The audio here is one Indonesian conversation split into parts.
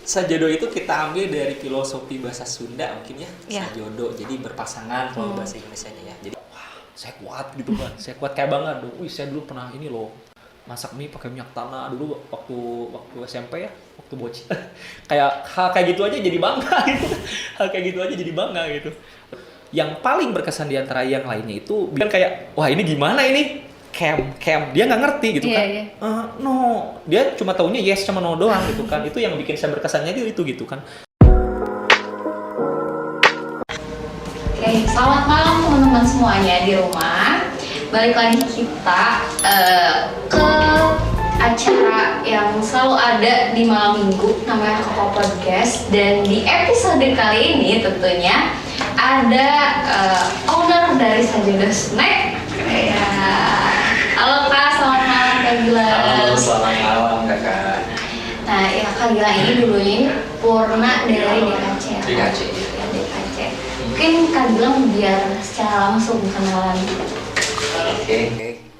Sajodo itu kita ambil dari filosofi bahasa Sunda mungkin ya, Iya. sajodo, jadi berpasangan kalau bahasa Indonesianya ya. Jadi wah, saya kuat gitu kan, saya kuat kayak banget dong. Wih, saya dulu pernah ini loh, masak mie pakai minyak tanah dulu waktu SMP ya, waktu bocil. Kayak hal kayak gitu aja jadi bangga gitu. Hal kayak gitu aja jadi bangga gitu. Yang paling berkesan di antara yang lainnya itu kan kayak wah ini gimana ini? Cam dia nggak ngerti gitu Iya, kan. iya. No, dia cuma taunya yes sama no doang gitu kan. Itu yang bikin saya berkesannya itu gitu kan. Oke, selamat malam teman-teman semuanya di rumah. Balik lagi kita ke acara yang selalu ada di malam minggu, namanya Koko Podcast. Dan di episode kali ini tentunya ada owner dari Sajodo Snack. Halo Kak, selamat malam Kak Gilang. Halo, selamat malam kakak. Nah, ya Kak Gilang ini dulunya ini Purna dari DKC. DKC. Ya, DKC. Mungkin Kak Gilang biar secara langsung kenalan. Oke.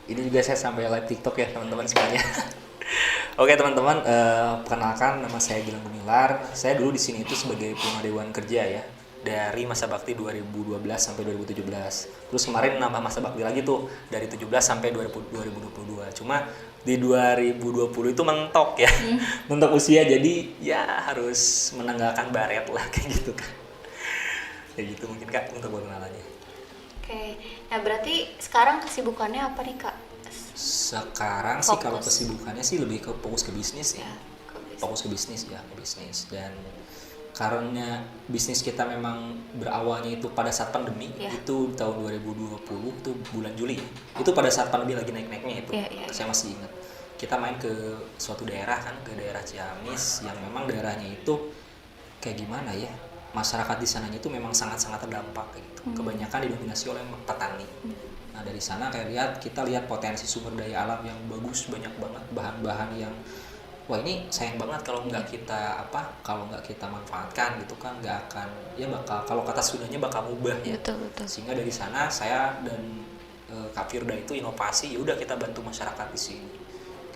Ini juga saya sampai live TikTok ya teman-teman semuanya. Oke teman-teman, perkenalkan nama saya Gilang Gumilar. Saya dulu di sini itu sebagai Purna Dewan Kerja ya, dari masa bakti 2012 sampai 2017. Terus kemarin nambah masa bakti lagi tuh dari 17 sampai 2022. Cuma di 2020 itu mentok ya. Mentok usia, jadi ya harus menanggalkan baret lah kayak gitu kan. Kayak gitu mungkin Kak untuk perkenalannya. Oke, nah berarti sekarang kesibukannya apa nih Kak? Sekarang sih kalau Fokus. kesibukannya sih lebih ke fokus ke bisnis ya. Ke bisnis. Fokus ke bisnis ya, ke bisnis. Dan karena bisnis kita memang berawalnya itu pada saat pandemi, Ya. itu tahun 2020 itu bulan Juli. Itu pada saat pandemi lagi naik-naiknya itu. Ya. Saya masih ingat. Kita main ke suatu daerah kan, ke daerah Ciamis yang memang daerahnya itu kayak gimana ya? Masyarakat di sananya itu memang sangat-sangat terdampak gitu. Kebanyakan didominasi oleh petani. Nah, dari sana kita lihat potensi sumber daya alam yang bagus, banyak banget bahan-bahan yang wah ini sayang banget kalau nggak kita manfaatkan gitu kan, nggak akan ya bakal, kalau kata Sundanya bakal mubah ya. Betul. Sehingga dari sana saya dan Kak Firda itu inovasi, ya udah kita bantu masyarakat di sini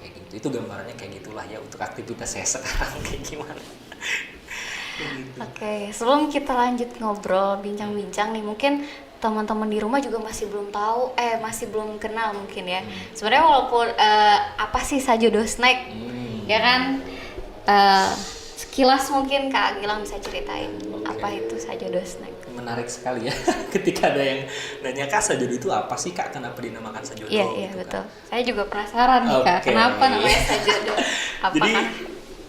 kayak gitu. Itu gambarannya kayak gitulah ya untuk aktivitas saya sekarang kayak gimana. Oke, sebelum kita lanjut ngobrol, bincang-bincang nih, mungkin teman-teman di rumah juga masih belum tahu, masih belum kenal mungkin ya. Sebenarnya walaupun apa sih Sajodo Snack, ya kan? Sekilas mungkin Kak Gilang bisa ceritain apa itu Sajodo Snack. Menarik sekali ya ketika ada yang nanya Kak Sajodo itu apa sih Kak, kenapa dinamakan Sajodo? Iya, gitu betul. kan. Saya juga penasaran nih Kak, Oke. kenapa namanya Sajodo? Jadi Apakah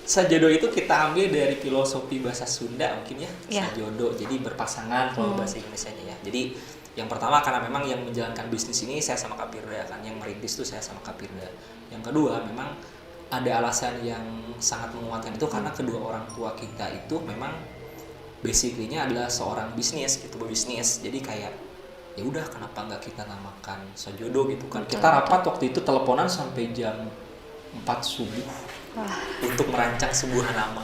Sajodo itu kita ambil dari filosofi bahasa Sunda mungkin ya, Iya. Sajodo, jadi berpasangan kalau bahasa Indonesianya ya. Jadi yang pertama karena memang yang menjalankan bisnis ini saya sama Kak Firda kan, yang merintis tuh saya sama Kak Firda. Yang kedua memang ada alasan yang sangat menguatkan itu karena kedua orang tua kita itu memang basically-nya adalah seorang bisnis gitu, berbisnis. Jadi kayak ya udah kenapa nggak kita namakan Sajodo gitu kan. Kita rapat waktu itu teleponan sampai jam 4 subuh untuk merancang sebuah nama.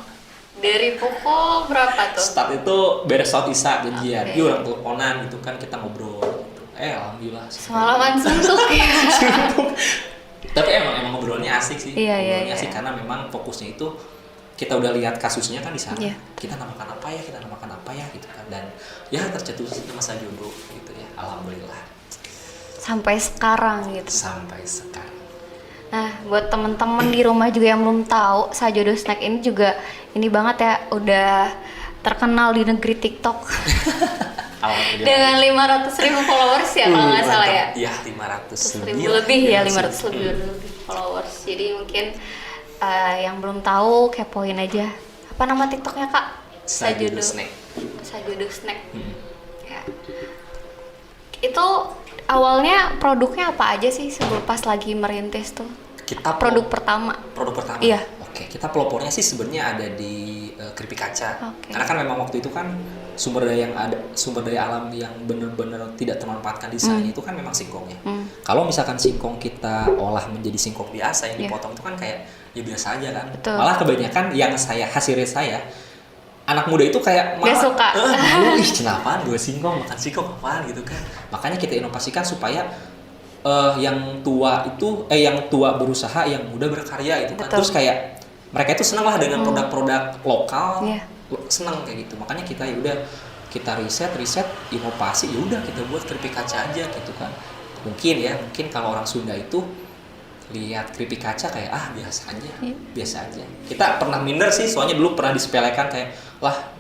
dari pukul berapa tuh? Start itu beres sholat isya janjian, Oke. orang teleponan gitu kan, kita ngobrol gitu. Alhamdulillah Semalaman suntuk ya. tapi emang ngobrolnya asik sih. Iya, Ngobrolnya iya. asik karena memang fokusnya itu kita udah lihat kasusnya kan di sana. Iya. Kita namakan apa ya gitu kan, dan ya tercetus nama Sajodo gitu ya. Alhamdulillah Sampai sekarang gitu. sampai sekarang. Nah, buat temen-temen di rumah juga yang belum tahu, Sajodo Snack ini juga ini banget ya, udah terkenal di negeri TikTok Alhamdulillah. dengan 500.000 followers ya kalau nggak salah ya. Iya, 500 100.000 lebih ya, 500 sih. lebih followers. Jadi mungkin yang belum tahu kepoin aja. Apa nama TikToknya Kak? Sajodo Snack. Sajodo Snack. Ya. Itu awalnya produknya apa aja sih sebelum pas lagi merintis tuh? Kita Produk pertama. Iya. Oke, kita pelopornya sih sebenarnya ada di keripik kaca. Oke. Karena kan memang waktu itu kan sumber daya alam yang benar-benar tidak termanfaatkan di sana itu kan memang singkongnya. Kalau misalkan singkong kita olah menjadi singkong biasa yang Iya. dipotong itu kan kayak ya biasa aja kan. Betul. Malah kebanyakan yang hasilnya saya anak muda itu kayak Nggak suka. malu, ih kenapaan gue singkong, makan singkong apaan gitu kan. Makanya kita inovasikan supaya yang tua berusaha, yang muda berkarya gitu kan. Betul. Terus kayak mereka itu senang lah dengan produk-produk lokal, Iya. senang kayak gitu. Makanya kita ya udah kita riset inovasi, ya udah kita buat keripik kaca aja gitu kan. Mungkin kalau orang Sunda itu lihat keripik kaca kayak biasa aja. Kita pernah minder sih, soalnya dulu pernah disepelekan kayak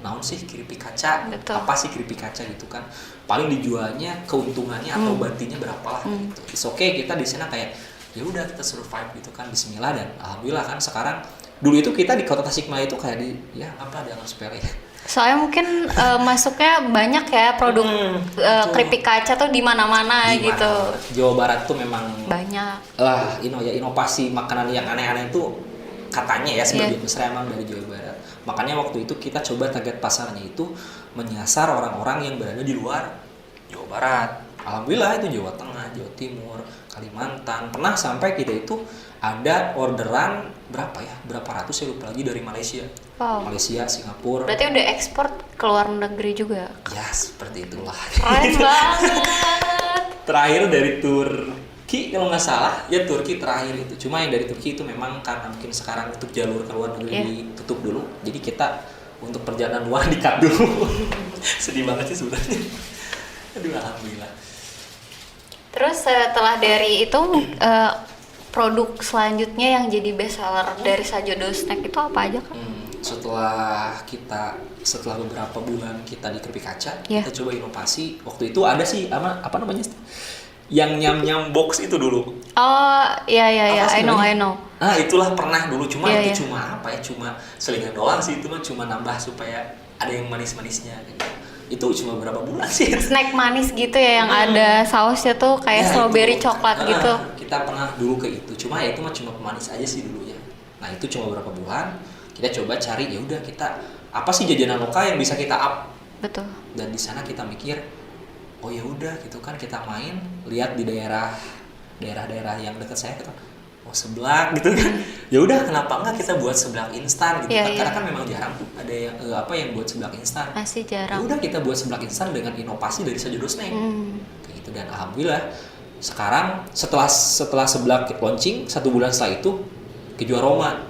naon sih keripik kaca, Betul. apa sih keripik kaca gitu kan. Paling dijualnya keuntungannya atau bantinya berapa lah gitu. It's okay, kita di sana kayak ya udah kita survive gitu kan, bismillah, dan alhamdulillah kan sekarang. Dulu itu kita di Kota Tasikmalaya itu kayak apa dengan sepele ya. Soalnya mungkin masuknya banyak ya produk keripik kaca tuh di mana-mana gitu. Jawa Barat tuh memang Banyak. inovasi makanan yang aneh-aneh itu katanya ya sebagian besar emang dari Jawa Barat. Makanya waktu itu kita coba target pasarnya itu menyasar orang-orang yang berada di luar Jawa Barat. Alhamdulillah itu Jawa Tengah, Jawa Timur, Kalimantan. Pernah sampai kita itu ada orderan berapa ratus saya lupa lagi dari Malaysia. Wow. Malaysia, Singapura. Berarti udah ekspor ke luar negeri juga. Ya seperti itulah. Keren banget. Terakhir dari Turki kalau nggak salah, ya Turki terakhir itu. Cuma yang dari Turki itu memang karena mungkin sekarang untuk jalur ke luar negeri ditutup dulu. Jadi kita untuk perjalanan luar di-cut dulu. Sedih banget sih sebenarnya. Aduh, alhamdulillah. Terus setelah dari itu produk selanjutnya yang jadi best seller dari Sajodo Snack itu apa aja kan? Setelah beberapa bulan kita di keripik kaca, Yeah. kita coba inovasi. Waktu itu ada sih apa namanya? Yang nyam box itu dulu. Oh, iya, Apa sih I know. Nah, itulah pernah dulu, cuma Yeah, itu cuma apa ya? Cuma selingan doang sih, itu mah cuma nambah supaya ada yang manis-manisnya gitu. Itu cuma berapa bulan sih. Snack manis gitu ya yang ada sausnya tuh kayak strawberry coklat gitu. Kita pernah dulu ke itu, cuma ya itu mah cuma pemanis aja sih dulu ya. Nah, itu cuma berapa bulan. Kita coba cari, ya udah kita apa sih jajanan lokal yang bisa kita up. Betul. Dan di sana kita mikir, oh ya udah gitu kan, kita main lihat di daerah-daerah yang dekat saya gitu. Seblak gitu kan. Ya udah kenapa enggak kita buat seblak instan gitu kan. Karena kan memang jarang tuh ada yang yang buat seblak instan. Masih Ya jarang. udah kita buat seblak instan dengan inovasi dari Sajodo Snack. Kayak gitu, dan alhamdulillah sekarang setelah seblak launching 1 bulan setelah itu kejual Roma.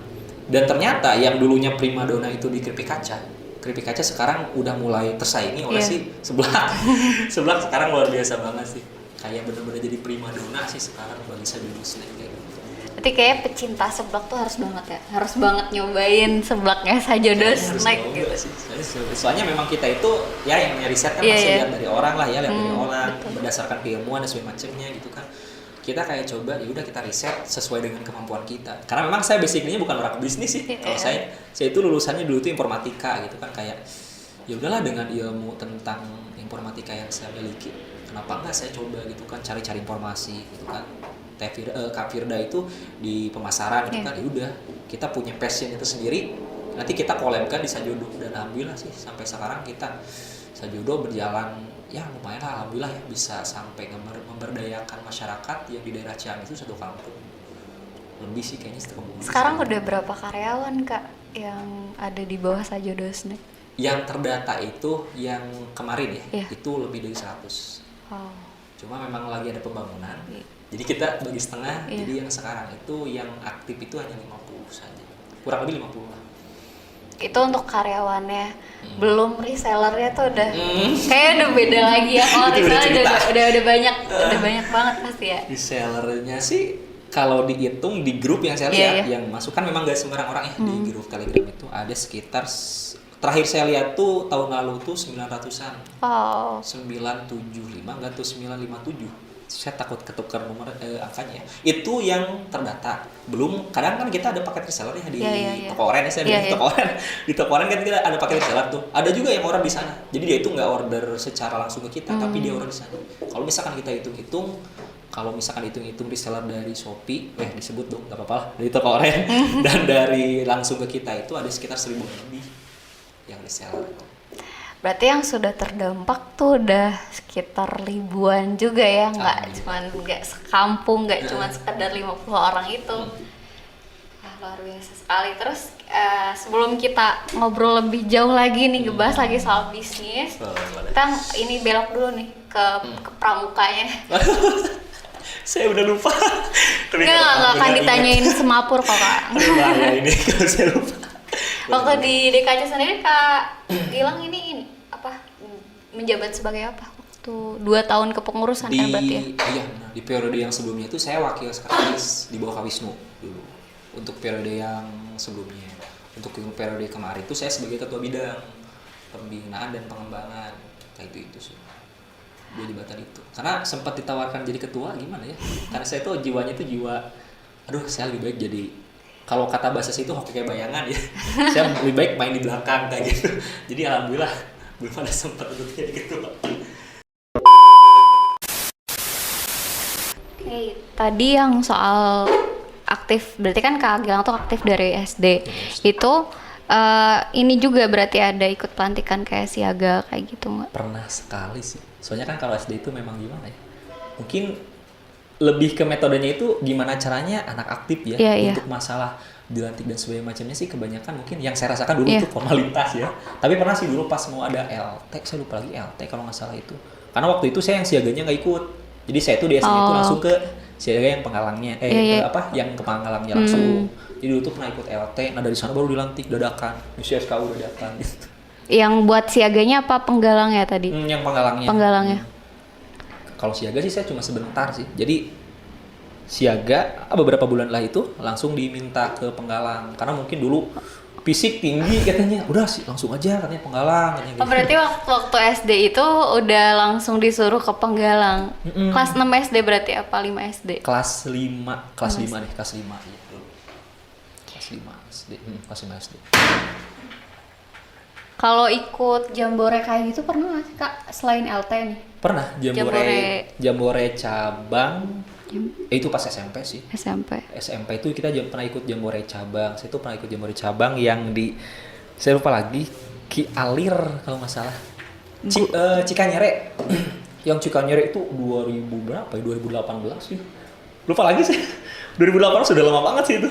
Dan ternyata yang dulunya primadona itu di keripik kaca sekarang udah mulai tersaingi oleh si seblak. Seblak sekarang luar biasa banget sih. Kayak bener-bener jadi primadona sih sekarang bagi Sajodo Snack kayak gitu. Berarti kayak pecinta seblak tuh harus banget nyobain seblaknya Sajodo Snack gitu. Soalnya memang kita itu ya yang riset kan masih lihat dari orang lah ya, lihat dari orang berdasarkan keilmuan dan segala macamnya gitu kan. Kita kayak coba ya udah kita riset sesuai dengan kemampuan kita. Karena memang saya basicnya bukan orang bisnis sih. Kalau saya itu lulusannya dulu itu informatika gitu kan, kayak ya udahlah dengan ilmu tentang informatika yang saya miliki, kenapa enggak saya coba gitu kan cari-cari informasi gitu kan. Kak Firda itu di pemasaran gitu kan, ya udah kita punya passion itu sendiri, nanti kita collab-kan di Sajodo. Dan alhamdulillah sih sampai sekarang kita Sajodo berjalan ya lumayan lah, alhamdulillah ya, bisa sampai memberdayakan masyarakat yang di daerah Ciamis itu 1 kampung lebih sih kayaknya 1 kampung. Sekarang udah berapa karyawan Kak yang ada di bawah Sajodo Snack? Yang terdata itu yang kemarin Iya. itu lebih dari 100. Wow. Cuma memang lagi ada pembangunan. Jadi kita bagi setengah. Jadi yang sekarang itu yang aktif itu hanya 50 saja. Kurang lebih 50 lah. Itu untuk karyawannya. Belum resellernya tuh udah kayak udah beda lagi ya. Kalau Itu udah reseller udah banyak banget pasti ya. Resellernya sih kalau dihitung di grup yang saya lihat yang masuk kan memang gak sembarang orang ya. Di grup Telegram itu ada sekitar terakhir saya lihat tuh tahun lalu tuh 900-an. Oh. 975 enggak tuh 957. Saya takut ketukar nomor angkanya. Itu yang terdata. Belum, kadang kan kita ada paket reseller ya di toko oren ya, saya bilang toko oren. Di toko oren kan kita ada paket reseller tuh. Ada juga yang order di sana. Jadi dia itu nggak order secara langsung ke kita, tapi dia order di sana. Kalau misalkan kita hitung reseller dari Shopee, disebut dong, nggak apa-apa lah, dari toko oren dan dari langsung ke kita itu ada sekitar 1.000 lebih yang reseller. Berarti yang sudah terdampak tuh udah sekitar ribuan juga ya, nggak sekampung, nggak cuma sekedar 50 orang itu. Luar biasa sekali. Terus sebelum kita ngobrol lebih jauh lagi nih, ngebahas lagi soal bisnis, kita ini belok dulu nih ke pramukanya. Saya udah lupa. Tapi Nggak akan ditanyain semapur kok kak. Aduh, bahaya ini kalau saya lupa. Waktu di DKC sendiri kak Gilang ini apa menjabat sebagai apa? Waktu 2 tahun kepengurusan kan berarti ya? Iya, nah, di periode yang sebelumnya itu saya wakil sekretaris di bawah Kak Wisnu dulu. Untuk periode yang sebelumnya. Untuk periode kemarin itu saya sebagai ketua bidang pembinaan dan pengembangan. Kayak itu sih. 2 jabatan itu. Karena sempat ditawarkan jadi ketua gimana ya? Karena saya tuh jiwanya tuh jiwa aduh saya lebih baik jadi kalau kata bahasa saya itu hoki kayak bayangan ya. Saya lebih baik main di belakang kayak gitu. Jadi alhamdulillah belum ada sempat untuk jadi ketua. Oke, tadi yang soal aktif, berarti kan Kak Gilang tuh aktif dari SD. Itu ini juga berarti ada ikut pelantikan kayak siaga kayak gitu nggak? Pernah sekali sih. Soalnya kan kalau SD itu memang gimana ya? Mungkin lebih ke metodenya itu gimana caranya anak aktif ya untuk masalah dilantik dan sebagainya macamnya sih kebanyakan mungkin yang saya rasakan dulu itu formalitas ya. Tapi pernah sih dulu pas mau ada LT, saya lupa lagi LT kalau nggak salah itu. Karena waktu itu saya yang siaganya nggak ikut. Jadi saya tuh di SD itu langsung ke siaga yang penghalangnya, yang ke penghalangnya langsung. Jadi dulu tuh pernah ikut LT, nah dari sana baru dilantik dadakan, di CSKU dadakan gitu. Yang buat siaganya apa penggalangnya tadi? Yang penghalangnya. Penggalangnya. Kalau siaga sih saya cuma sebentar sih. Jadi siaga beberapa bulan lah itu langsung diminta ke penggalang karena mungkin dulu fisik tinggi katanya. Udah sih langsung aja katanya penggalang katanya gitu. Berarti waktu SD itu udah langsung disuruh ke penggalang. Kelas 6 SD berarti apa 5 SD? Kelas 5 nih, kelas 5 ya. Kelas 5 SD. Kelas 5 SD. Kalau ikut jambore kayak gitu pernah nggak sih Kak selain LT nih? Pernah jambore cabang. Itu pas SMP sih. SMP itu kita pernah ikut jambore cabang. Saya tuh pernah ikut jambore cabang yang saya lupa lagi Ki Alir kalau nggak salah. Cikanyere. Yang Cikanyere itu 2000 berapa ya? 2018 sih. Lupa lagi sih. 2018 sudah lama banget sih itu.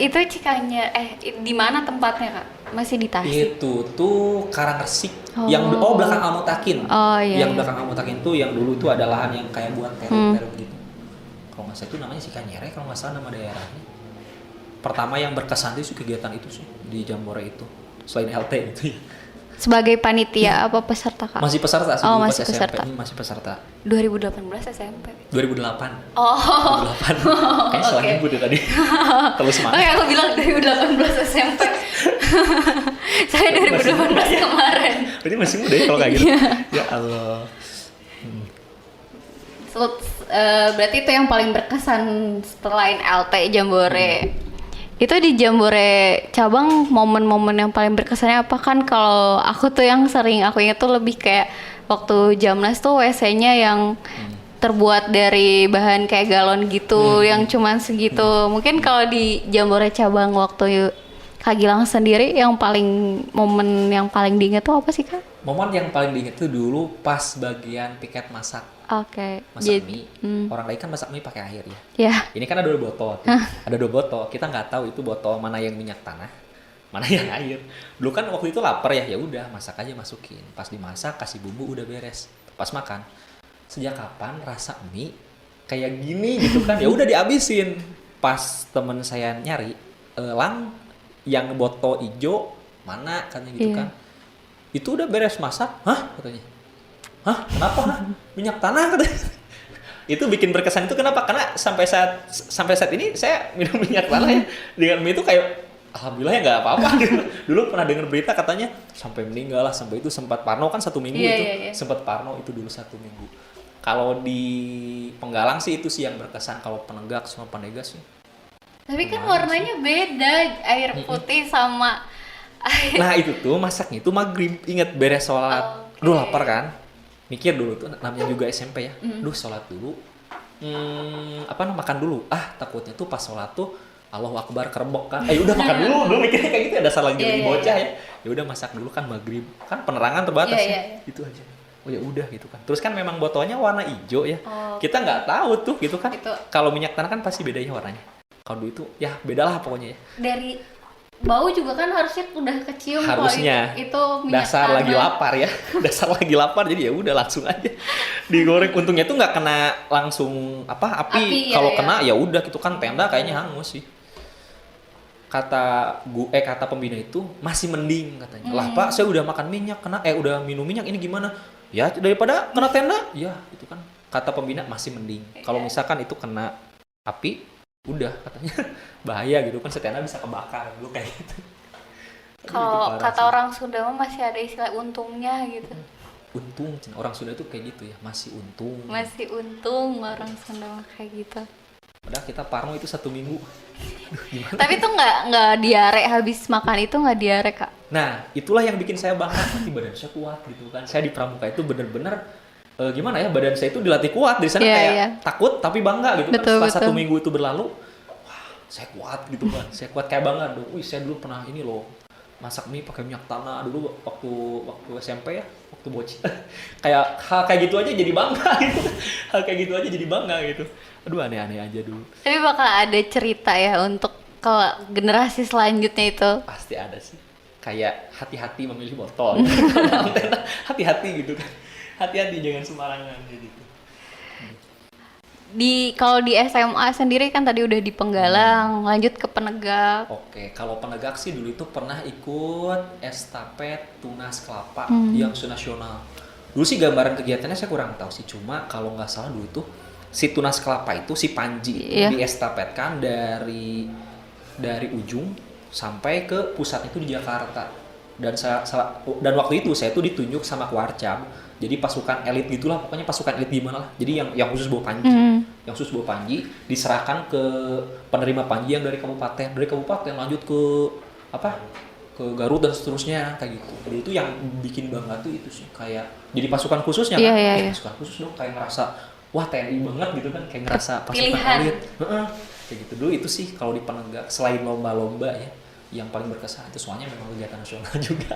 Itu Cikanyere di mana tempatnya Kak? Masih di Tasik? Itu tuh Karangresik yang belakang Almutakin. Yang belakang Almutakin tuh yang dulu tuh ada lahan yang kayak buat perum gitu. Kalau nggak salah itu namanya Cikanyere kalau nggak salah nama daerahnya. Pertama yang berkesan itu kegiatan itu sih di Jambore itu selain LT itu ya. Sebagai panitia apa peserta Kak? Masih peserta sih. Masih peserta. Masih peserta. 2018 SMP. 2008. 2008. Kayaknya salah nyebut ya tadi. Terlalu semangat. Oke, aku bilang 2018 SMP. Saya 2018 kemarin. Berarti masih muda ya kalau kayak gitu. Ya Allah. Berarti itu yang paling berkesan selain LT Jambore. Itu di Jambore cabang momen-momen yang paling berkesannya apa? Kan kalau aku tuh yang sering aku ingat tuh lebih kayak waktu Jamnas tuh WC-nya yang terbuat dari bahan kayak galon gitu yang cuman segitu. Mungkin kalau di Jambore cabang waktu Kak Gilang sendiri momen yang paling diingat tuh apa sih Kak? Momen yang paling diingat tuh dulu pas bagian piket masak. Masak mie. Orang lain kan masak mie pakai air ya. Yeah. Ini kan ada 2 botol. Ada 2 botol. Kita nggak tahu itu botol mana yang minyak tanah, mana yang air. Dulu kan waktu itu lapar ya udah masak aja masukin. Pas dimasak kasih bumbu udah beres. Pas makan. Sejak kapan rasa mie kayak gini gitu kan? Ya udah dihabisin. Pas temen saya nyari Lang yang botol hijau mana katanya gitu kan. Itu udah beres masak. Hah katanya. Hah? Kenapa? Minyak tanah katanya. Itu bikin berkesan itu kenapa? Karena sampai saat ini saya minum minyak tanah ya. Dengan mie itu kayak alhamdulillah ya nggak apa-apa gitu. Dulu pernah dengar berita katanya sampai meninggal lah, sampai itu sempat parno kan 1 minggu itu. Sempat parno itu dulu 1 minggu. Kalau di Penggalang sih itu sih yang berkesan, kalau Penegak sama Panegas sih. Tapi kan warnanya beda, air putih sama air. Nah itu tuh masaknya itu maghrib, inget beres sholat. Duh lapar kan? Mikir dulu tuh namanya juga SMP ya. Duh sholat dulu. Makan dulu. Takutnya tuh pas sholat tuh Allahu Akbar kerebok kan. Udah makan dulu mikirnya kayak gitu. Dasar lagi jadi bocah ya. Ya udah masak dulu kan maghrib. Kan penerangan terbatas ya. Itu aja. Oh ya udah gitu kan. Terus kan memang botolnya warna hijau ya. Kita nggak tahu tuh gitu kan. Kalau minyak tanah kan pasti bedanya warnanya. Kalau dulu itu ya bedalah pokoknya ya. Dari bau juga kan harusnya udah kecium. Harusnya. Itu minyak dasar tanah. Lagi lapar ya. Dasar lagi lapar jadi ya udah langsung aja digoreng. Untungnya tuh nggak kena langsung api. Kalau kena ya udah gitu kan tenda kayaknya hangus sih. Kata pembina itu masih mending katanya. Lah Pak, saya udah makan minyak udah minum minyak, ini gimana? Ya daripada kena tenda. Ya itu kan kata pembina masih mending. Kalau misalkan itu kena api, udah katanya bahaya gitu kan, setenda bisa kebakar dulu kayak gitu. Kalau kata orang Sunda mah masih ada istilah untungnya gitu. Untung, orang Sunda itu kayak gitu ya, masih untung. Masih untung orang Sunda mah kayak gitu. Padahal kita parno itu 1 minggu. Tapi itu nggak diare, habis makan itu nggak diare Kak. Nah itulah yang bikin saya bangga, nanti badan saya kuat gitu kan. Saya di Pramuka itu bener-bener gimana ya, badan saya itu dilatih kuat dari sana, takut tapi bangga gitu kan. Setelah 1 minggu itu berlalu, wah saya kuat gitu kan. Saya kuat kayak bangga dong. Wih saya dulu pernah ini loh, masak mie pakai minyak tanah dulu waktu SMP ya, waktu bocil. kayak gitu aja jadi bangga gitu. Hal kayak gitu aja jadi bangga gitu. Aduh aneh-aneh aja dulu. Tapi bakal ada cerita ya untuk ke generasi selanjutnya itu. Pasti ada sih. Kayak hati-hati memilih botol. Hati-hati gitu kan. Hati-hati jangan sembarangan gitu. Kalau di SMA sendiri kan tadi udah di Penggalang, lanjut ke Penegak. Oke, kalau Penegak sih dulu itu pernah ikut estafet tunas kelapa yang nasional. Dulu sih gambaran kegiatannya saya kurang tahu sih, cuma kalau nggak salah dulu itu si tunas kelapa itu si Panji diestafetkan dari ujung sampai ke pusat itu di Jakarta. Dan waktu itu saya tuh ditunjuk sama Kewarcam. Jadi pasukan elit gitulah, pokoknya pasukan elit gimana lah. Jadi yang khusus bawa Panji. Yang khusus bawa Panji diserahkan ke penerima Panji yang dari kabupaten. Dari kabupaten lanjut ke ke Garut dan seterusnya kayak gitu. Jadi itu yang bikin bangga tuh itu sih, kayak jadi pasukan khususnya kan. Pasukan khusus dong, kayak ngerasa wah TNI banget gitu kan, kayak ngerasa pasukan elit. Kayak gitu dulu itu sih kalau di Penegak, selain lomba-lomba ya, yang paling berkesan itu soalnya memang kegiatan nasional juga.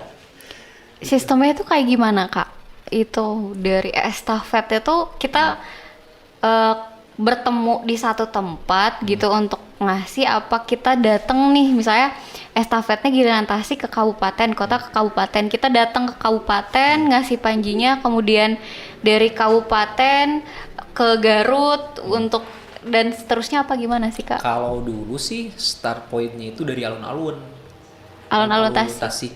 Sistemnya itu kayak gimana Kak? Itu dari estafet itu kita bertemu di satu tempat gitu untuk ngasih apa, kita datang nih misalnya estafetnya giliran Tasik ke kabupaten, kota ke kabupaten, kita datang ke kabupaten ngasih panjinya, kemudian dari kabupaten ke Garut untuk dan seterusnya apa gimana sih Kak? Kalau dulu sih start pointnya itu dari alun-alun Tasik.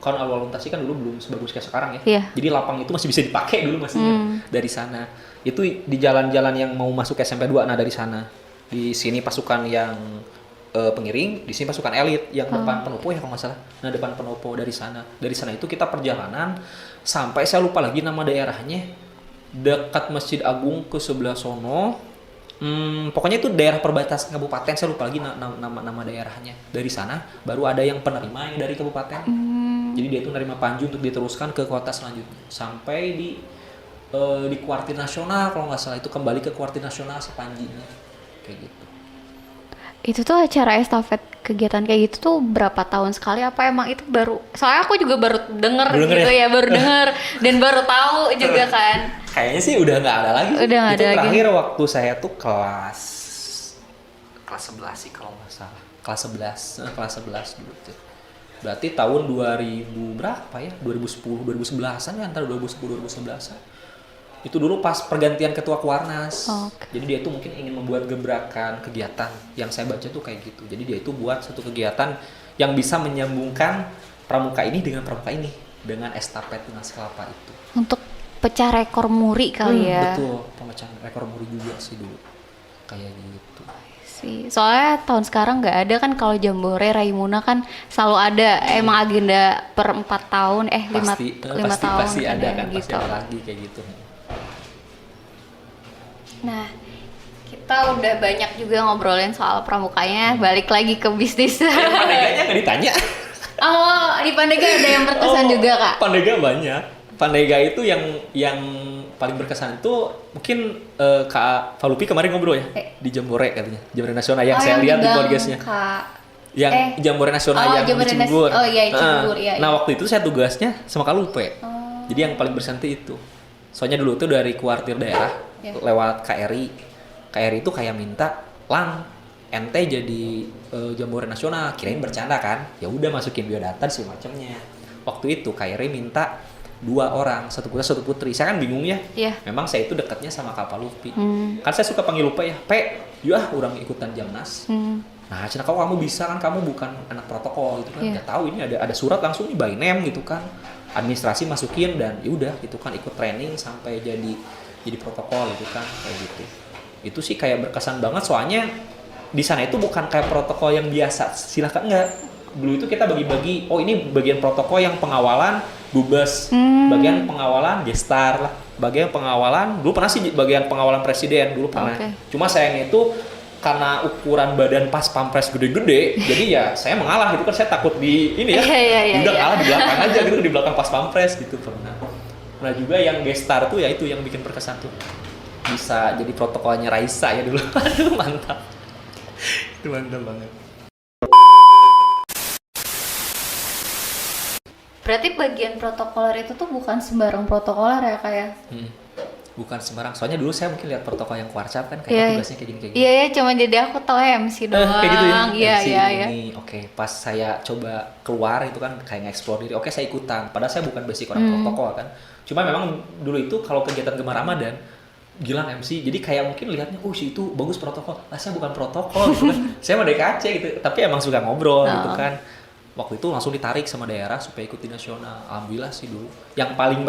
Kan alun-alun Tasik kan dulu belum sebagus kayak sekarang ya. Jadi lapang itu masih bisa dipakai dulu dari sana. Itu di jalan-jalan yang mau masuk SMP 2, nah dari sana. Di sini pasukan yang pengiring, di sini pasukan elit yang depan Penopo ya kalau nggak salah. Nah depan Penopo dari sana. Dari sana itu kita perjalanan sampai saya lupa lagi nama daerahnya, dekat Masjid Agung ke sebelah sono. Pokoknya itu daerah perbatasan kabupaten, saya lupa lagi nama daerahnya. Dari sana baru ada yang penerima yang dari kabupaten. Jadi dia itu menerima Panji untuk diteruskan ke kota selanjutnya sampai di Kuartir Nasional kalau nggak salah, itu kembali ke Kuartir Nasional si Panjinya kayak gitu. Itu tuh acara estafet kegiatan kayak gitu tuh berapa tahun sekali, apa emang itu baru? Soalnya aku juga baru denger gitu ya, baru denger dan baru tahu juga kan. Kayaknya sih udah nggak ada lagi. Udah nggak ada lagi. Terakhir waktu saya tuh kelas 11 sih kalau nggak salah. Kelas 11 dulu tuh. Berarti tahun 2000 berapa ya? 2010, 2011-an ya, antara 2010 2011-an. Itu dulu pas pergantian ketua Kuarnas. Jadi dia itu mungkin ingin membuat gebrakan kegiatan. Yang saya baca tuh kayak gitu. Jadi dia itu buat satu kegiatan yang bisa menyambungkan pramuka ini dengan pramuka ini, dengan estafet tunas kelapa itu. Untuk pecah rekor muri kali ya. Betul, pemecahan rekor muri juga sih dulu. Kayak gitu. Soalnya tahun sekarang nggak ada kan, kalau Jambore Raimuna kan selalu ada, emang agenda per 4 tahun, 5 tahun. Pasti ada kan, gitu. Pasti ada lagi kayak gitu. Nah, kita udah banyak juga ngobrolin soal pramukanya, balik lagi ke bisnis. Pandeganya nggak ditanya. Oh, di Pandega ada yang berkesan juga Kak? Pandega banyak. Pandega itu yang paling berkesan itu mungkin Kak Falupi kemarin ngobrol ya di Jambore katanya, Jambore Nasional yang saya lihat di podcastnya. Yang Jambore Nasional yang di Cibubur. Cibubur. Nah waktu itu saya tugasnya sama Kak Lupe. Jadi yang paling berkesan itu. Soalnya dulu tuh dari kuartir daerah lewat KRI. KRI itu kayak minta Lang ente jadi Jambore Nasional, kirain bercanda kan? Ya udah masukin biodata semacamnya. Waktu itu KRI minta 2 orang, 1 putra 1 putri. Saya kan bingung ya. Iya. Memang saya itu dekatnya sama Kak Lupi. Kan saya suka panggil Lupa ya, ya orang ikutan Jamnas. Nah, cina kalau kamu bisa kan, kamu bukan anak protokol gitu kan. Iya. Nggak tahu ini ada surat langsung nih by name gitu kan. Administrasi masukin dan ya udah gitu kan, ikut training sampai jadi protokol gitu kan, kayak gitu. Itu sih kayak berkesan banget, soalnya di sana itu bukan kayak protokol yang biasa. Silakan enggak. Dulu itu kita bagi-bagi, oh ini bagian protokol yang pengawalan dubes, bagian pengawalan gestar lah, bagian pengawalan dulu pernah sih bagian pengawalan presiden dulu pernah. Okay. Cuma sayangnya itu karena ukuran badan pas pampres gede-gede, jadi ya saya mengalah gitu kan, saya takut di ini ya, udah kalah di belakang aja gitu, di belakang pas pampres gitu pernah. Nah juga yang gestar tuh ya itu yang bikin berkesan tuh, bisa jadi protokolnya Raisa ya dulu. Aduh mantap, itu mantap banget. Berarti bagian protokoler itu tuh bukan sembarang protokoler ya kayak? Bukan sembarang, soalnya dulu saya mungkin lihat protokol yang Warcap kan kayak tugasnya kayak gini. Iya, cuma jadi aku tahu MC doang. Kayak gitu ya? Iya. Ini, oke. Pas saya coba keluar itu kan kayak nge-explore diri, oke saya ikutan. Padahal saya bukan basic orang protokol kan. Cuma memang dulu itu kalau kegiatan Gemar Ramadan, Gilang MC, jadi kayak mungkin lihatnya, oh si itu bagus protokol. Lah saya bukan protokol gitu kan. Saya mau DKC gitu, tapi emang suka ngobrol gitu kan. Waktu itu langsung ditarik sama daerah supaya ikut di nasional. Alhamdulillah sih dulu. Yang paling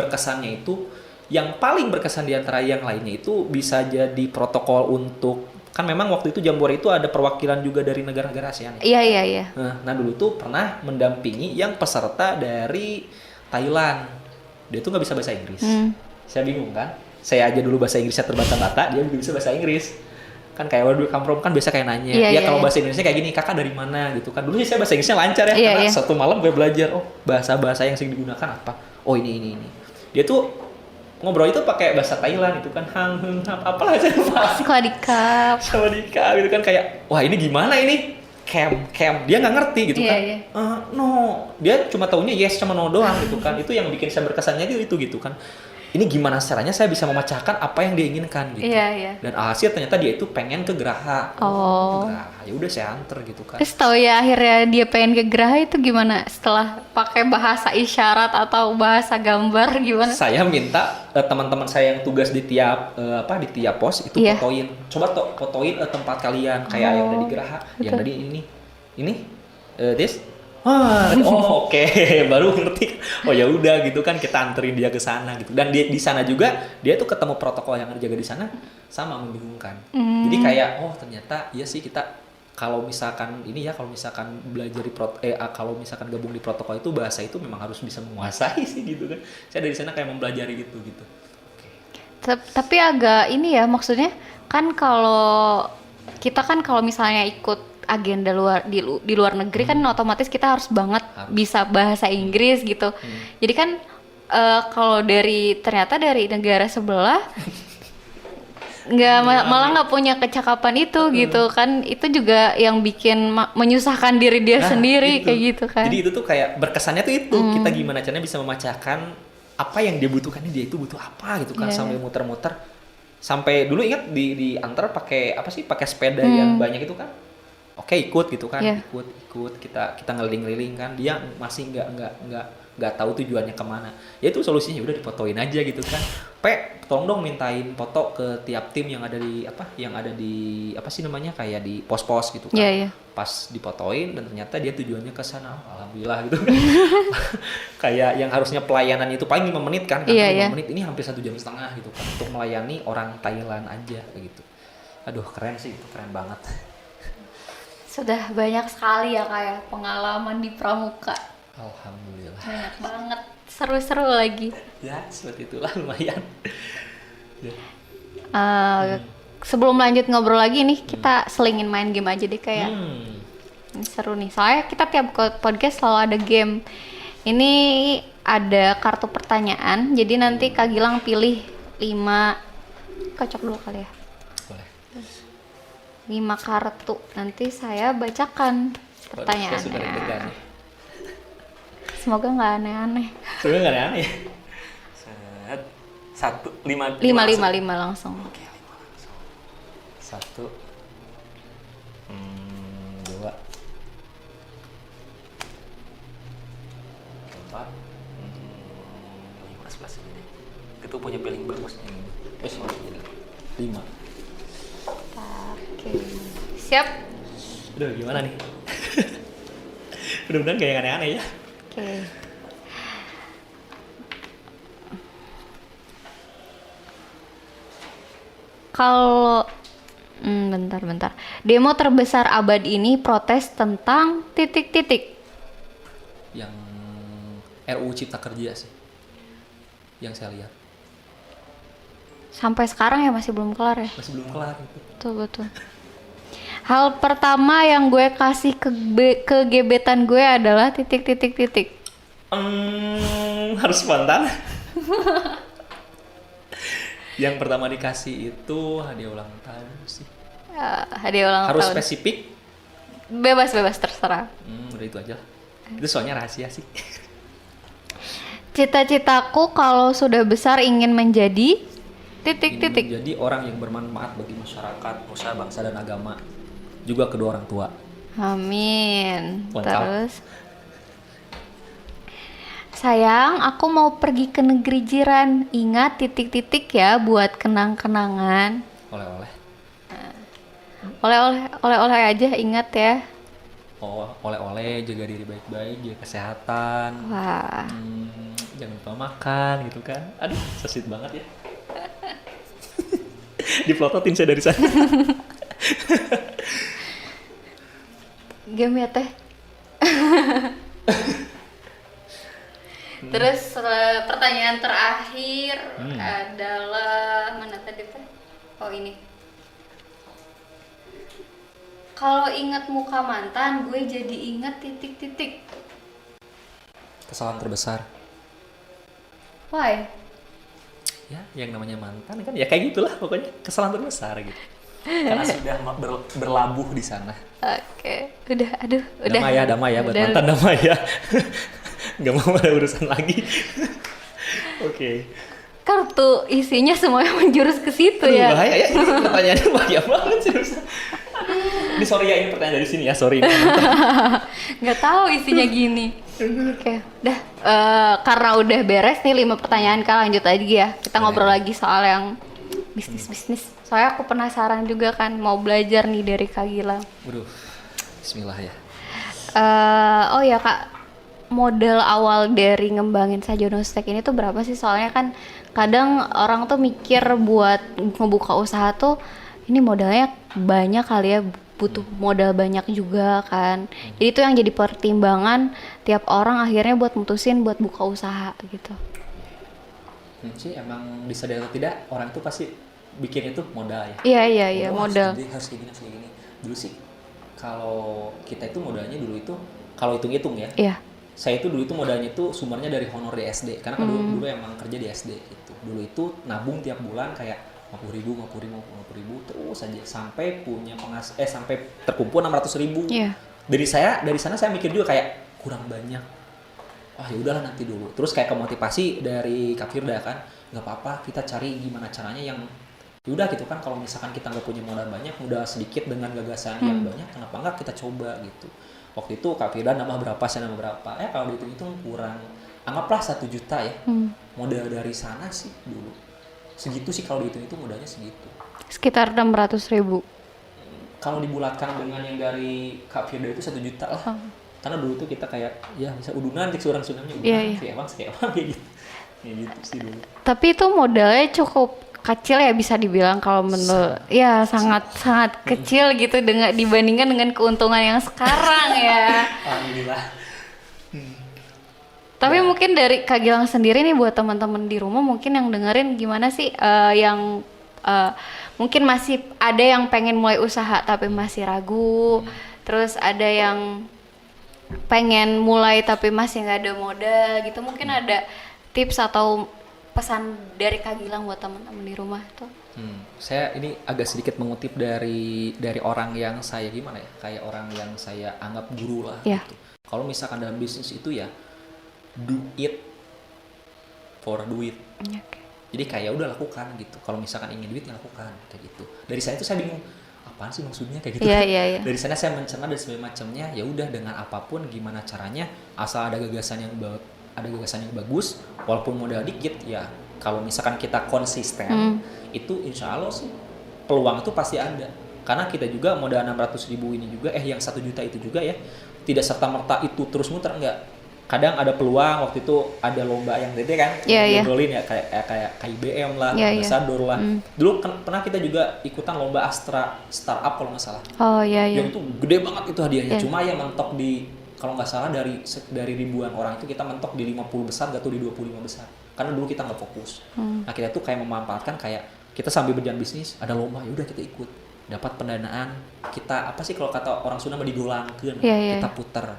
berkesan di antara yang lainnya itu bisa jadi protokol untuk, kan memang waktu itu Jambore itu ada perwakilan juga dari negara-negara ASEAN. Iya. Nah dulu tuh pernah mendampingi yang peserta dari Thailand. Dia tuh nggak bisa bahasa Inggris. Saya bingung kan. Saya aja dulu bahasa Inggrisnya terbata-bata, dia juga bisa bahasa Inggris. Kan kayak where do you come from kan biasa kayak nanya. Kalau bahasa Inggrisnya kayak gini, kakak dari mana gitu kan. Dulu sih saya bahasa Inggrisnya lancar ya, karena satu malam gue belajar, oh bahasa-bahasa yang sering digunakan apa. Oh ini. Dia tuh ngobrol itu pakai bahasa Thailand itu kan, apalah saya lupa. Sawadika gitu kan, kayak wah ini gimana ini? Camp. Dia nggak ngerti gitu kan. No. Dia cuma taunya yes sama no doang gitu kan. Itu yang bikin saya berkesannya itu gitu kan. Ini gimana caranya saya bisa memecahkan apa yang dia inginkan gitu. Dan alhasil ternyata dia itu pengen ke Geraha. Geraha. Ya udah saya anter gitu kan. Terus tahu ya akhirnya dia pengen ke Geraha itu gimana? Setelah pakai bahasa isyarat atau bahasa gambar gimana? Saya minta teman-teman saya yang tugas di tiap pos itu fotoin. Coba fotoin tempat kalian kayak yang ada di Geraha, yang ada di ini this. Oke. Baru ngerti. Oh ya udah gitu kan, kita anterin dia ke sana gitu. Dan di sana juga dia tuh ketemu protokol yang jaga di sana sama membingungkan. Jadi kayak ternyata iya sih kita kalau misalkan belajar kalau misalkan gabung di protokol itu bahasa itu memang harus bisa menguasai sih gitu kan. Saya dari sana kayak mempelajari gitu. Tapi agak ini ya, maksudnya kan kalau kita kan kalau misalnya ikut agenda di luar negeri kan otomatis kita harus bisa bahasa Inggris gitu. Jadi kan kalau ternyata dari negara sebelah malah nggak punya kecakapan itu gitu kan, itu juga yang bikin menyusahkan diri dia sendiri kayak gitu kan. Jadi itu tuh kayak berkesannya tuh itu kita gimana caranya bisa memecahkan apa yang dia butuhkan, dia itu butuh apa gitu kan, sambil muter-muter sampai dulu ingat di antar pakai sepeda yang banyak itu kan. Oke, ikut gitu kan, ikut kita ngeliling-ngeliling kan, dia masih nggak tahu tujuannya kemana. Ya itu solusinya udah difotoin aja gitu kan. Tolong dong mintain foto ke tiap tim yang ada di kayak di pos-pos gitu kan. Pas difotoin dan ternyata dia tujuannya ke sana. Alhamdulillah gitu kan. Kayak yang harusnya pelayanan itu paling 5 menit kan, 5 menit ini hampir 1,5 jam gitu kan untuk melayani orang Thailand aja kayak gitu. Aduh, keren sih, itu keren banget. Sudah banyak sekali ya kayak pengalaman di Pramuka. Alhamdulillah. Banyak banget, seru-seru lagi. Ya, seperti itulah lumayan. Sebelum lanjut ngobrol lagi nih, kita selingin main game aja deh kayak. Ini seru nih, soalnya kita tiap podcast selalu ada game. Ini ada kartu pertanyaan, jadi nanti Kak Gilang pilih 5, kocok dulu kali ya. 5 kartu, nanti saya bacakan pertanyaannya. Semoga nggak aneh-aneh. Semoga nggak aneh-aneh. 5 langsung. Oke, 5 langsung. 1, 2, 4, 5 plus ini. Itu punya feeling bagus nih. Jadi 5. Oke. Siap? Aduh, gimana nih? Mudah-mudahan gak yang aneh-aneh ya. Oke. Kalau bentar. Demo terbesar abad ini protes tentang titik-titik. Yang RUU Cipta Kerja sih. Yang saya lihat. Sampai sekarang ya masih belum kelar ya? Masih belum kelar itu. Betul. Hal pertama yang gue kasih ke gebetan gue adalah titik. Harus spontan. Yang pertama dikasih itu hadiah ulang tahun sih. Hadiah ulang Harus tahun. spesifik? Bebas terserah. Udah itu aja. Itu soalnya rahasia sih. Cita-citaku kalau sudah besar ingin menjadi Ingin menjadi orang yang bermanfaat bagi masyarakat, nusa, bangsa dan agama. Juga kedua orang tua. Amin. Lengkap. Terus sayang, aku mau pergi ke negeri jiran. Ingat titik-titik ya buat kenang-kenangan. Oleh-oleh. Oleh-oleh aja ingat ya. Oh, oleh-oleh, jaga diri baik-baik, jaga kesehatan. Wah. Jangan lupa makan gitu kan. Aduh, so sweet banget ya. Diplototin saya dari sana. Game ya teh. Terus pertanyaan terakhir adalah mana tadi teh? Oh ini. Kalau ingat muka mantan, gue jadi ingat titik-titik. Kesalahan terbesar. Why? Ya, yang namanya mantan kan ya kayak gitulah pokoknya, kesalahan terbesar gitu. Karena sudah berlabuh di sana. Oke, udah. Damai ya buat Udah. mantan, damai ya. Gak mau ada urusan lagi. Oke. Kartu isinya semuanya menjurus ke situ ya. Bahaya ya, ini pertanyaannya bahaya banget seriusan. Ini sorry ya, ini pertanyaan dari sini ya, sorry. Nggak tahu isinya gini. Oke, udah. Karena udah beres nih 5 pertanyaan, Kak, lanjut aja ya. Kita ngobrol lagi soal yang bisnis. Soalnya aku penasaran juga kan, mau belajar nih dari Kak Gilang. Waduh, bismillah ya. Oh ya Kak, modal awal dari ngembangin Sajono Steak ini tuh berapa sih? Soalnya kan kadang orang tuh mikir buat ngebuka usaha tuh ini modalnya banyak kali ya, butuh modal banyak juga kan. Jadi itu yang jadi pertimbangan tiap orang akhirnya buat mutusin buat buka usaha gitu. Sih emang disadari atau tidak, orang itu pasti bikin itu modal ya. Iya, modal. Harus kayak gini. Dulu sih kalau kita itu modalnya dulu itu kalau hitung-hitung ya. Iya. Saya itu dulu itu modalnya itu sumbernya dari honor di SD, karena kan dulu emang kerja di SD gitu. Dulu itu nabung tiap bulan kayak 50.000 terus aja sampai punya sampai terkumpul 600.000. Iya. Dari sana saya mikir juga kayak kurang banyak. Ya udahlah nanti dulu. Terus kayak kemotivasi dari Kak Firda kan, nggak apa-apa kita cari gimana caranya yang udah gitu kan, kalau misalkan kita nggak punya modal banyak, modal sedikit dengan gagasan yang banyak, kenapa nggak kita coba gitu. Waktu itu Kak Firda nambah berapa, saya nambah berapa, kalau dihitung-hitung kurang, anggaplah 1 juta ya. Modal dari sana sih dulu segitu sih, kalau dihitung itu modalnya segitu. Sekitar 600.000. Kalau dibulatkan dengan yang dari Kak Firda itu 1 juta lah. Karena dulu tuh kita kayak ya bisa udunan cek surang sunamnya udunan kayak gitu. Ya gitu sih dulu. Tapi itu modalnya cukup kecil ya, bisa dibilang kalau menurut ya sangat kecil gitu dibandingkan dengan keuntungan yang sekarang ya. Alhamdulillah. Tapi mungkin dari Kak Gilang sendiri nih, buat teman-teman di rumah mungkin yang dengerin gimana sih, yang mungkin masih ada yang pengen mulai usaha tapi masih ragu, terus ada yang pengen mulai tapi masih nggak ada modal gitu, mungkin ada tips atau pesan dari Kak Gilang buat teman-teman di rumah tuh? Saya ini agak sedikit mengutip dari orang yang saya gimana ya, kayak orang yang saya anggap guru lah gitu. Kalau misalkan dalam bisnis itu ya do it for duit. Jadi kayak udah lakukan gitu. Kalau misalkan ingin duit ya lakukan kayak gitu. Dari saya itu saya bingung apaan sih maksudnya kayak gitu. Iya. Dari sana saya mencerna dan sebagainya macamnya, ya udah dengan apapun gimana caranya, asal ada gagasan yang ada gagasan yang bagus, walaupun modal dikit ya, kalau misalkan kita konsisten, itu insya Allah sih peluang itu pasti ada. Karena kita juga modal 600.000 ini juga, yang 1 juta itu juga ya, tidak serta-merta itu terus muter, enggak. Kadang ada peluang, waktu itu ada lomba yang gede kan, ngobrolin ya kayak KIBM lah, Ambassador lah. Dulu pernah kita juga ikutan lomba Astra Startup kalau nggak salah. Yang itu gede banget itu hadiahnya. Cuma yang mentok di, kalau nggak salah dari ribuan orang itu kita mentok di 50 besar, atau di 25 besar. Karena dulu kita nggak fokus. Nah kita tuh kayak memanfaatkan, kayak kita sambil berjalan bisnis, ada lomba, ya udah kita ikut. Dapat pendanaan, kita apa sih kalau kata orang Sunda digolangkeun, kita putar.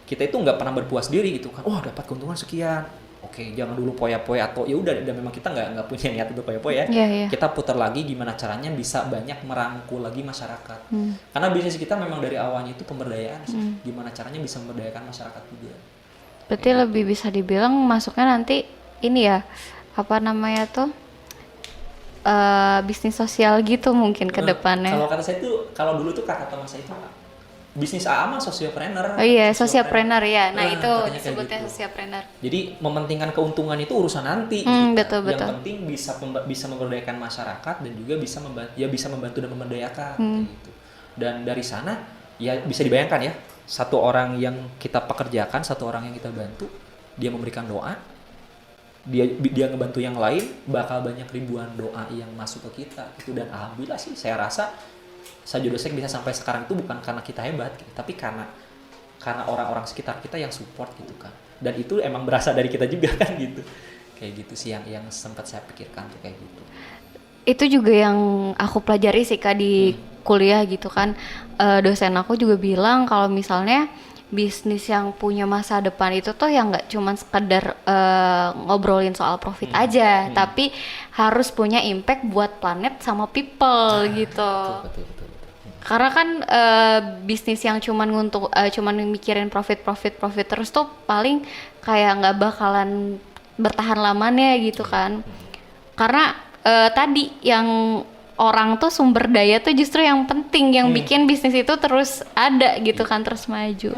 Kita itu nggak pernah berpuas diri gitu kan, dapat keuntungan sekian, oke jangan dulu poya-poya, atau ya udah, dan memang kita nggak punya niat untuk poya-poya, kita putar lagi gimana caranya bisa banyak merangkul lagi masyarakat, karena bisnis kita memang dari awalnya itu pemberdayaan sih, gimana caranya bisa memberdayakan masyarakat juga. Berarti lebih bisa dibilang masuknya nanti ini ya, apa namanya tuh, bisnis sosial gitu mungkin ke depannya. Kalau kata saya tuh, kalau dulu tuh kata teman saya itu bisnis AA mah sosiopreneur. Sosiopreneur ya. Nah, itu disebutnya gitu. Sosiopreneur. Jadi mementingkan keuntungan itu urusan nanti. Betul. Yang penting bisa memberdayakan masyarakat, dan juga bisa membantu dan memberdayakan gitu. Dan dari sana ya bisa dibayangkan ya, satu orang yang kita pekerjakan, satu orang yang kita bantu, dia memberikan doa, dia ngebantu yang lain, bakal banyak ribuan doa yang masuk ke kita gitu. Dan alhamdulillah sih saya rasa Sajodosek bisa sampai sekarang itu bukan karena kita hebat gitu, tapi karena orang-orang sekitar kita yang support gitu kan. Dan itu emang berasal dari kita juga kan gitu. Kayak gitu sih yang sempat saya pikirkan tuh kayak gitu. Itu juga yang aku pelajari sih Kak di kuliah gitu kan. Dosen aku juga bilang kalau misalnya bisnis yang punya masa depan itu tuh yang nggak cuma sekedar ngobrolin soal profit aja, tapi harus punya impact buat planet sama people gitu. Betul. Karena kan bisnis yang cuman mikirin profit terus tuh paling kayak nggak bakalan bertahan lamanya gitu kan. Karena tadi yang orang tuh sumber daya tuh justru yang penting, yang bikin bisnis itu terus ada gitu kan, terus maju.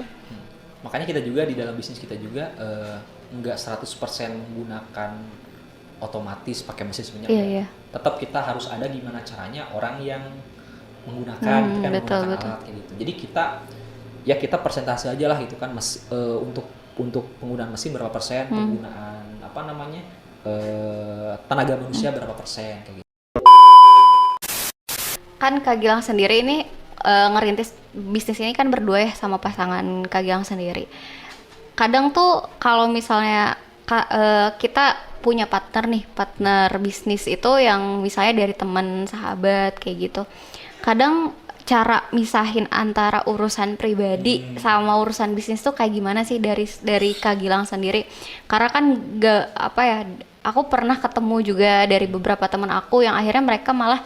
Makanya kita juga di dalam bisnis kita juga nggak 100% menggunakan otomatis pakai mesin sebenarnya. Tetap kita harus ada gimana caranya orang yang menggunakan, menggunakan alat kayak gitu. Jadi kita persentase aja lah gitu kan, untuk penggunaan mesin berapa persen, penggunaan tenaga manusia berapa persen kayak gitu. Kan Kak Gilang sendiri ini ngerintis bisnis ini kan berdua ya sama pasangan Kak Gilang sendiri. Kadang tuh kalau misalnya kita punya partner bisnis itu yang misalnya dari teman, sahabat kayak gitu. Kadang cara misahin antara urusan pribadi sama urusan bisnis tuh kayak gimana sih dari Kak Gilang sendiri? Karena kan aku pernah ketemu juga dari beberapa teman aku yang akhirnya mereka malah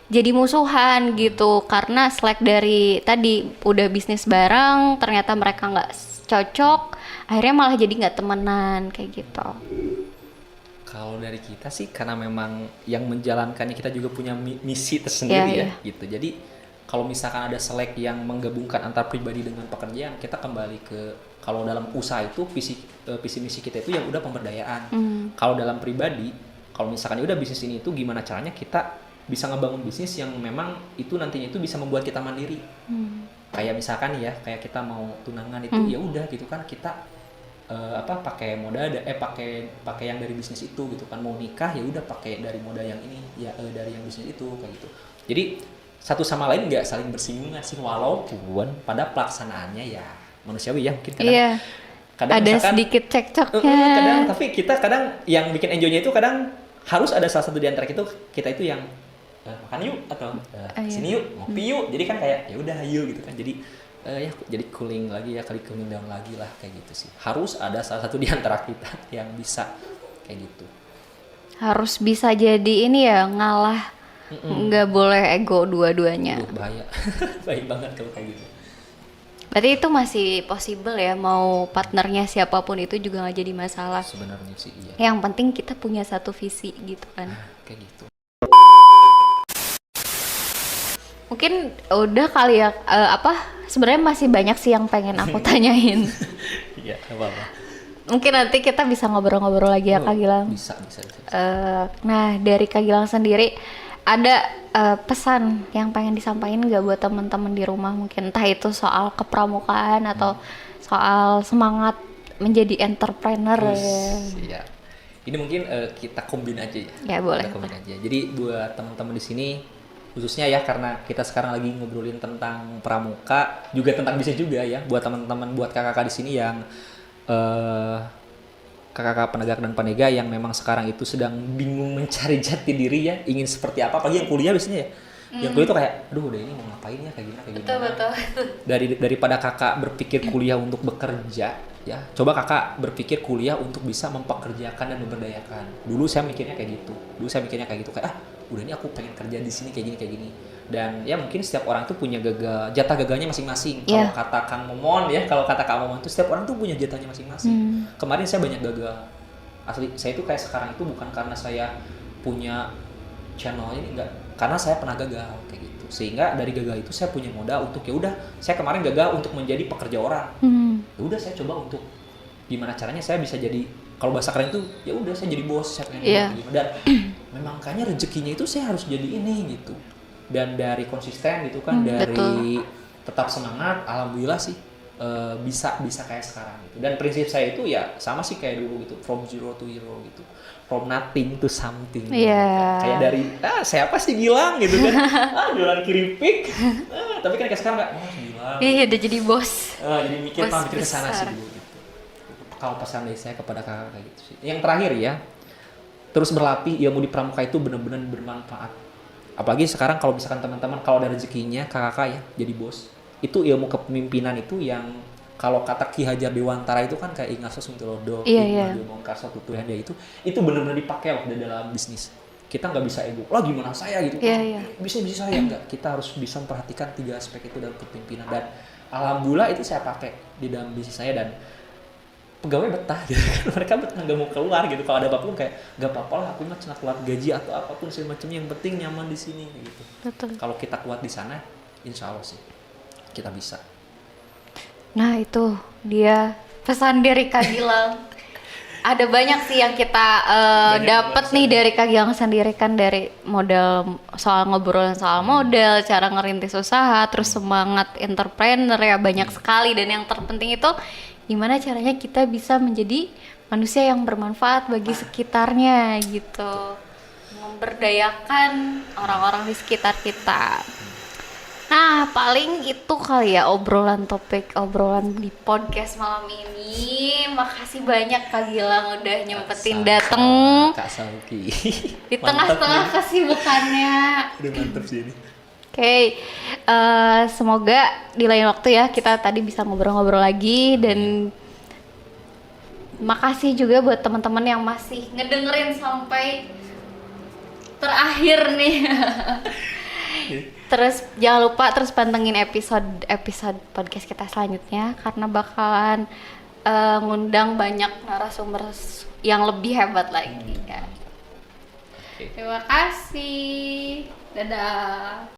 jadi musuhan gitu, karena slack dari tadi udah bisnis bareng, ternyata mereka nggak cocok, akhirnya malah jadi nggak temenan kayak gitu. Kalau dari kita sih karena memang yang menjalankannya kita juga punya misi tersendiri gitu. Jadi kalau misalkan ada selek yang menggabungkan antara pribadi dengan pekerjaan, kita kembali ke, kalau dalam usaha itu visi misi kita itu yang udah pemberdayaan. Kalau dalam pribadi, kalau misalkan udah bisnis ini itu gimana caranya kita bisa ngebangun bisnis yang memang itu nantinya itu bisa membuat kita mandiri. Kayak misalkan ya, kayak kita mau tunangan itu ya udah gitu kan, kita pakai modal pakai yang dari bisnis itu gitu kan. Mau nikah ya udah pakai dari modal yang ini ya, dari yang bisnis itu kayak gitu. Jadi satu sama lain nggak saling bersinggungan sih, walaupun pada pelaksanaannya ya manusiawi ya, mungkin kadang ada misalkan, sedikit cekcoknya. Tapi kita kadang yang bikin enjoynya itu kadang harus ada salah satu di antara kita itu yang makan yuk, atau sini yuk, ngopi yuk. Jadi kan kayak ya udah ayo gitu kan. Jadi jadi cooling lagi ya, kali cooling down lagi lah kayak gitu sih. Harus ada salah satu di antara kita yang bisa kayak gitu. Harus bisa jadi ini ya, ngalah. Nggak boleh ego dua-duanya. Bahaya. Baik banget kalau kayak gitu. Berarti itu masih possible ya, mau partnernya siapapun itu juga nggak jadi masalah. Sebenarnya sih iya. Yang penting kita punya satu visi gitu kan. Kayak gitu. Mungkin udah kali ya, sebenarnya masih banyak sih yang pengen aku tanyain. Iya, apa-apa. Mungkin nanti kita bisa ngobrol-ngobrol lagi ya Kak Gilang. Bisa. Nah dari Kak Gilang sendiri ada pesan yang pengen disampaikan nggak buat teman-teman di rumah, mungkin entah itu soal kepramukaan atau soal semangat menjadi entrepreneur ya. Siap. Ini mungkin kita kombin aja ya. Ya boleh. Kita kombin aja. Jadi buat teman-teman di sini khususnya ya, karena kita sekarang lagi ngobrolin tentang pramuka, juga tentang bisnis juga ya. Buat teman-teman, buat kakak-kakak di sini yang kakak-kakak penegak dan penega yang memang sekarang itu sedang bingung mencari jati diri ya, ingin seperti apa, apalagi yang kuliah biasanya ya. Yang kuliah tuh kayak, aduh udah ini mau ngapain ya, kayak gimana. Betul. Daripada kakak berpikir kuliah untuk bekerja, ya coba kakak berpikir kuliah untuk bisa mempekerjakan dan memberdayakan. Dulu saya mikirnya kayak gitu. Kayak udah ini aku pengen kerja di sini kayak gini. Dan ya mungkin setiap orang tuh punya jatah gagahnya masing-masing. Kalau kata Kang Momon tuh setiap orang tuh punya jatahnya masing-masing. Kemarin saya banyak gagal. Asli saya itu kayak sekarang itu bukan karena saya punya channel ini, enggak, karena saya pernah gagal kayak gitu. Sehingga dari gagal itu saya punya modal untuk ya udah, saya kemarin gagal untuk menjadi pekerja orang. Ya udah saya coba untuk gimana caranya saya bisa jadi, kalau bahasa keren itu ya udah saya jadi bos, saya pengen gitu. Dan memang kayaknya rezekinya itu saya harus jadi ini gitu. Dan dari konsisten gitu kan, dari tetap semangat, alhamdulillah sih bisa kayak sekarang gitu. Dan prinsip saya itu ya sama sih kayak dulu gitu, from zero to hero gitu, from nothing to something. Gitu kan. Kayak dari siapa sih Gilang gitu kan, jualan keripik, tapi kan kayak sekarang nggak, Gilang. Iya udah jadi bos. Jadi mikir kesana sih dulu gitu. Kalau pesan dari saya kepada kakak kayak gitu sih. Yang terakhir ya, terus berlatih ilmu di pramuka itu benar-benar bermanfaat. Apalagi sekarang kalau misalkan teman-teman kalau ada rezekinya kakak ya jadi bos, itu ilmu kepemimpinan itu yang kalau kata Ki Hajar Dewantara itu kan kayak Ingaso Suntulodo, Mongkarso Tutuhan dia itu benar-benar dipakai loh di dalam bisnis. Kita nggak bisa ego, gimana saya gitu, bisa saya enggak. Kita harus bisa memperhatikan 3 aspek itu dalam kepemimpinan, dan alhamdulillah itu saya pakai di dalam bisnis saya, dan pegawai betah gitu kan, mereka betah nggak mau keluar gitu. Kalau ada apapun kayak nggak apa-apa lah, aku mah cuma keluar gaji atau apapun semacamnya, yang penting nyaman di sini gitu. Kalau kita kuat di sana, insya Allah sih kita bisa. Nah itu dia pesan dari Kak Gilang. Ada banyak sih yang kita dapat nih dari Kak Gilang sendiri kan, dari modal soal ngobrolin soal modal, cara ngerintis usaha, terus semangat entrepreneur ya banyak sekali. Dan yang terpenting itu gimana caranya kita bisa menjadi manusia yang bermanfaat bagi sekitarnya gitu, memberdayakan orang-orang di sekitar kita. Nah paling itu kali ya obrolan di podcast malam ini. Makasih banyak Kak Gilang udah nyempetin dateng Kak Sauki di tengah-tengah kesibukannya. Udah mantep sih ini. Oke, semoga di lain waktu ya kita tadi bisa ngobrol-ngobrol lagi. Dan makasih juga buat teman-teman yang masih ngedengerin sampai terakhir nih. Terus jangan lupa terus pantengin episode podcast kita selanjutnya, karena bakalan ngundang banyak narasumber yang lebih hebat lagi ya. Terima kasih. Dadah.